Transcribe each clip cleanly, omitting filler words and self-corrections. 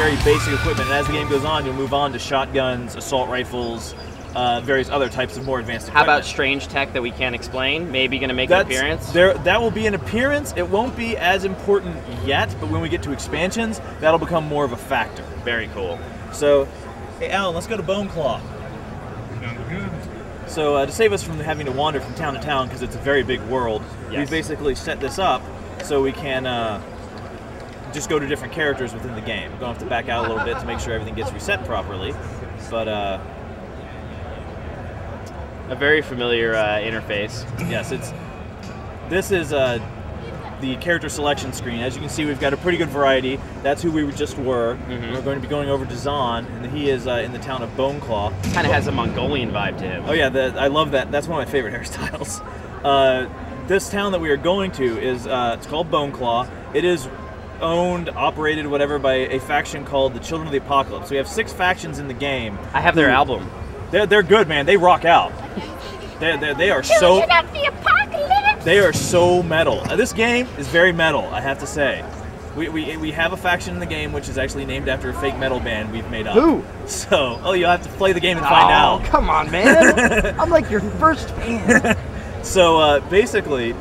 very basic equipment. And as the game goes on, you'll move on to shotguns, assault rifles, various other types of more advanced equipment. How about strange tech that we can't explain? Maybe going to make an appearance? That will be an appearance. It won't be as important yet, but when we get to expansions, that'll become more of a factor. Very cool. So, hey Alan, let's go to Bone Claw. Sounds good. So to save us from having to wander from town to town, because it's a very big world, we've basically set this up so we can just go to different characters within the game. We're going to have to back out a little bit to make sure everything gets reset properly, but a very familiar interface. Yes, this is the character selection screen. As you can see, we've got a pretty good variety. That's who we just were. We're going to be going over to Zahn, and he is in the town of Boneclaw. Kind of has a Mongolian vibe to him. Oh yeah, I love that. That's one of my favorite hairstyles. This town that we are going to is it's called Boneclaw. It is owned, operated, whatever, by a faction called the Children of the Apocalypse. We have 6 factions in the game. I have their album. They're good, man. They rock out. They are so. Children of the Apocalypse. They are so metal. This game is very metal, I have to say. We have a faction in the game which is actually named after a fake metal band we've made up. Who? So, you'll have to play the game and find out. Oh, come on, man. I'm like your first fan. So, basically...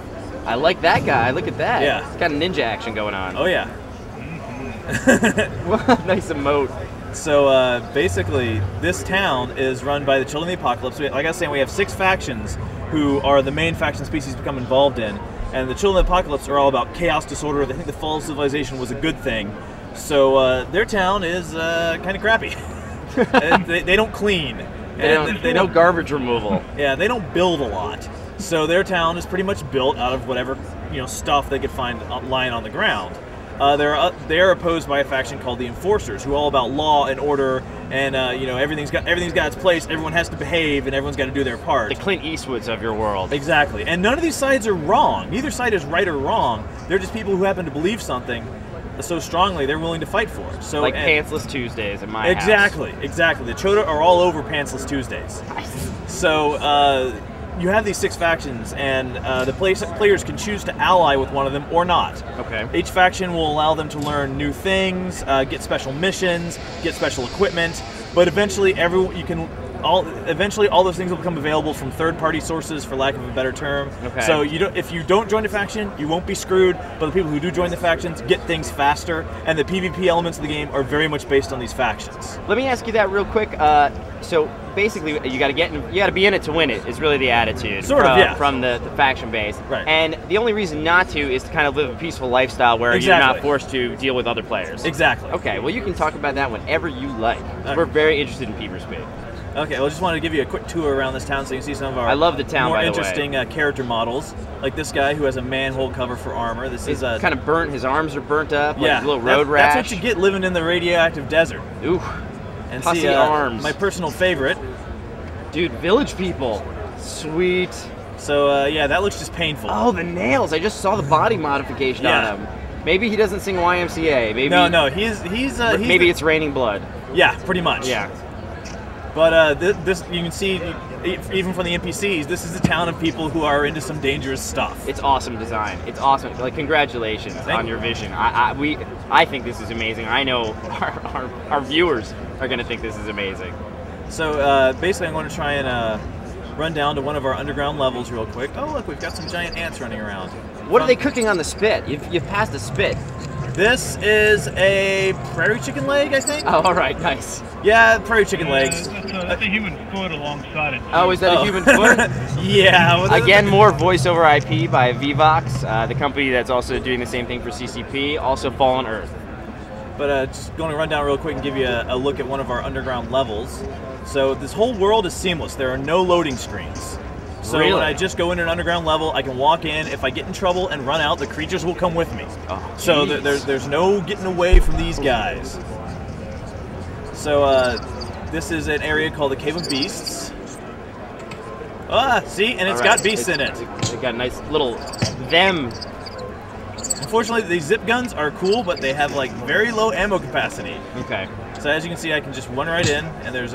I like that guy. Look at that. Yeah. It's got a ninja action going on. Oh, yeah. Nice emote. So, basically, this town is run by the Children of the Apocalypse. Like I was saying, we have 6 factions who are the main faction species become involved in. And the Children of the Apocalypse are all about chaos, disorder. They think the fall of civilization was a good thing. So, their town is kind of crappy. they don't clean. They don't garbage removal. Yeah, they don't build a lot. So their town is pretty much built out of whatever stuff they could find lying on the ground. They're opposed by a faction called the Enforcers, who are all about law and order, and everything's got its place. Everyone has to behave, and everyone's got to do their part. The Clint Eastwoods of your world. Exactly, and none of these sides are wrong. Neither side is right or wrong. They're just people who happen to believe something so strongly they're willing to fight for it. So, like Pantsless Tuesdays in my house. Exactly. The Chota are all over Pantsless Tuesdays. Nice. So. You have these 6 factions, and the players can choose to ally with one of them or not. Okay. Each faction will allow them to learn new things, get special missions, get special equipment, but eventually all those things will become available from third-party sources, for lack of a better term. Okay. So if you don't join a faction, you won't be screwed, but the people who do join the factions get things faster, and the PvP elements of the game are very much based on these factions. Let me ask you that real quick. So basically, you got to be in it to win it. Is really the attitude. From the faction base. Right. And the only reason not to is to kind of live a peaceful lifestyle where you're not forced to deal with other players. Exactly. Okay. Well, you can talk about that whenever you like. Okay. We're very interested in Peeper's Pig. Okay, well, just wanted to give you a quick tour around this town so you can see some of our I love the town, more by the interesting character models. Like this guy who has a manhole cover for armor. This is kind of burnt. His arms are burnt up. Yeah, like a little road rash. That's what you get living in the radioactive desert. Ooh. And Pussy arms. My personal favorite. Dude, village people. Sweet. So, yeah, that looks just painful. Oh, the nails. I just saw the body modification on him. Maybe he doesn't sing YMCA. Maybe No, he's maybe it's raining blood. Yeah, pretty much. Yeah. But this you can see, even from the NPCs, this is a town of people who are into some dangerous stuff. It's awesome design. It's awesome. Like, congratulations on your vision. I think this is amazing. I know our viewers are going to think this is amazing. So basically, I'm going to try and run down to one of our underground levels real quick. Oh, look, we've got some giant ants running around. What are they cooking on the spit? You've passed a spit. This is a prairie chicken leg, I think. Oh, all right, nice. Yeah, prairie chicken legs. That's a human foot alongside it. Oh, is that a human foot? Yeah. Well, again, more voice over IP by Vivox, the company that's also doing the same thing for CCP, also Fallen Earth. But just going to run down real quick and give you a look at one of our underground levels. So this whole world is seamless. There are no loading screens. So when I just go into an underground level, I can walk in. If I get in trouble and run out, the creatures will come with me. Oh, so there's no getting away from these guys. So this is an area called the Cave of Beasts. See? And it's got beasts in it. It's got a nice little them. Unfortunately, these zip guns are cool, but they have like very low ammo capacity. Okay. So as you can see, I can just run right in, and there's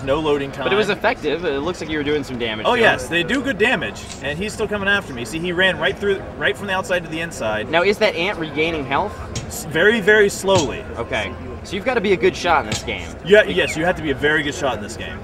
no loading time. But it was effective. It looks like you were doing some damage. Oh yes, they do good damage, and he's still coming after me. See, he ran right from the outside to the inside. Now, is that ant regaining health? very, very slowly. Okay. So you've got to be a good shot in this game. Yeah, yes, you have to be a very good shot in this game.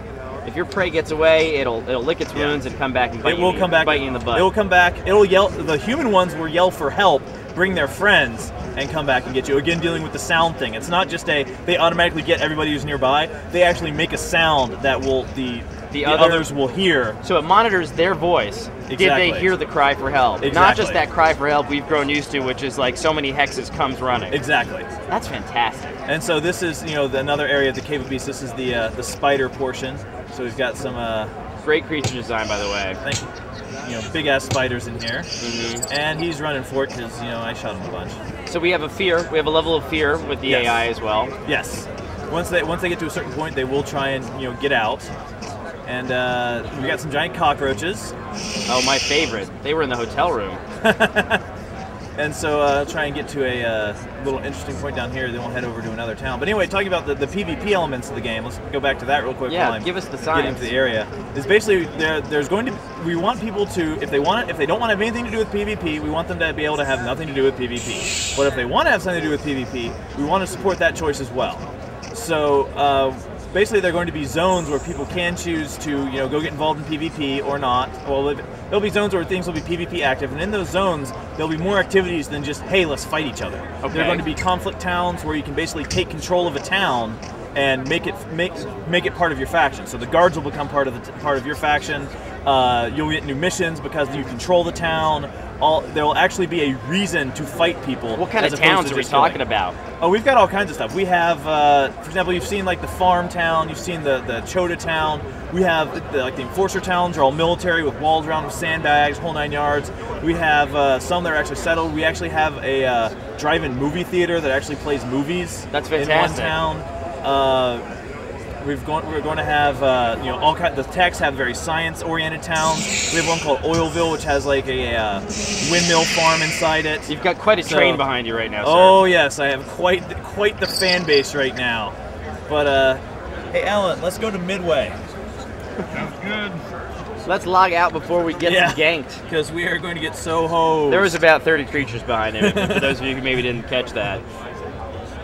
If your prey gets away, it'll lick its wounds and come back and bite you in the butt. It will come back. It'll yell. The human ones will yell for help, bring their friends, and come back and get you. Again, dealing with the sound thing. It's not just they automatically get everybody who's nearby. They actually make a sound that will the others will hear. So it monitors their voice. Exactly. Did they hear the cry for help? Exactly. Not just that cry for help we've grown used to, which is like so many hexes comes running. Exactly. That's fantastic. And so this is another area of the Cave of Beasts. This is the spider portion. So we've got some great creature design, by the way. Thank you. Big ass spiders in here. Mm-hmm. And he's running for it because I shot him a bunch. So we have a level of fear with the AI as well. Yes. Once they get to a certain point, they will try and get out. And we got some giant cockroaches. Oh, my favorite. They were in the hotel room. And so I'll try and get to a little interesting point down here. Then we'll head over to another town. But anyway, talking about the PvP elements of the game, let's go back to that real quick. Yeah, give us the science. Get into the area. Is basically there's going to we want people to if they don't want to have anything to do with PvP, we want them to be able to have nothing to do with PvP. But if they want to have something to do with PvP, we want to support that choice as well. So basically, there are going to be zones where people can choose to, go get involved in PvP or not. Well, there'll be zones where things will be PvP active, and in those zones, there'll be more activities than just, hey, let's fight each other. Okay. There are going to be conflict towns where you can basically take control of a town and make it part of your faction. So the guards will become part of your faction. You'll get new missions because you control the town. There will actually be a reason to fight people. What kind of towns are we talking about? Oh, we've got all kinds of stuff. We have, for example, you've seen like the farm town. You've seen the Chota town. We have the enforcer towns are all military with walls around with sandbags, whole 9 yards. We have some that are actually settled. We actually have a drive-in movie theater that actually plays movies. That's fantastic. In one town. We're going to have all kinds. The techs have very science-oriented towns. We have one called Oilville, which has like a windmill farm inside it. You've got quite a train behind you right now, sir. Oh yes, I have quite the fan base right now. But hey, Alan, let's go to Midway. Sounds good. Let's log out before we get ganked. Because we are going to get so hosed. There was about 30 creatures behind him. For those of you who maybe didn't catch that.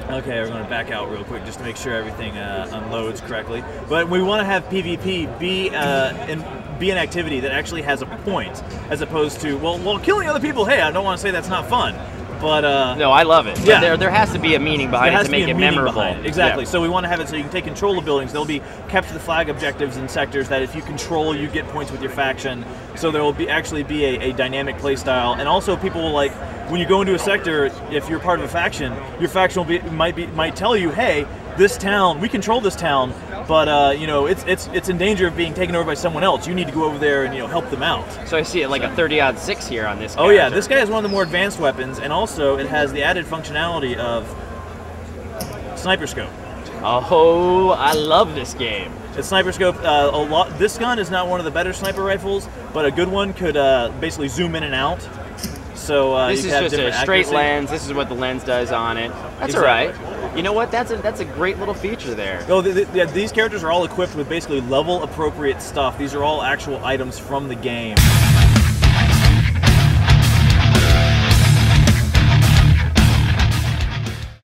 Okay, we're going to back out real quick just to make sure everything unloads correctly. But we want to have PvP be an activity that actually has a point, as opposed to well, killing other people. Hey, I don't want to say that's not fun, but no, I love it. Yeah, there has to be a meaning behind it to make it memorable. Exactly. Yeah. So we want to have it so you can take control of buildings. There'll be capture the flag objectives in sectors that if you control, you get points with your faction. So there will actually be a dynamic play style, and also people will like. When you go into a sector, if you're part of a faction, your faction might tell you, hey, this town, we control this town, but it's in danger of being taken over by someone else. You need to go over there and help them out. So I see it like a 30-6 here on this. Oh yeah, this guy has one of the more advanced weapons, and also it has the added functionality of sniper scope. Oh, I love this game. The sniper scope, this gun is not one of the better sniper rifles, but a good one could basically zoom in and out. So this is just a straight lens. This is what the lens does on it. That's all right. You know what? That's a great little feature there. Oh, these characters are all equipped with basically level appropriate stuff. These are all actual items from the game.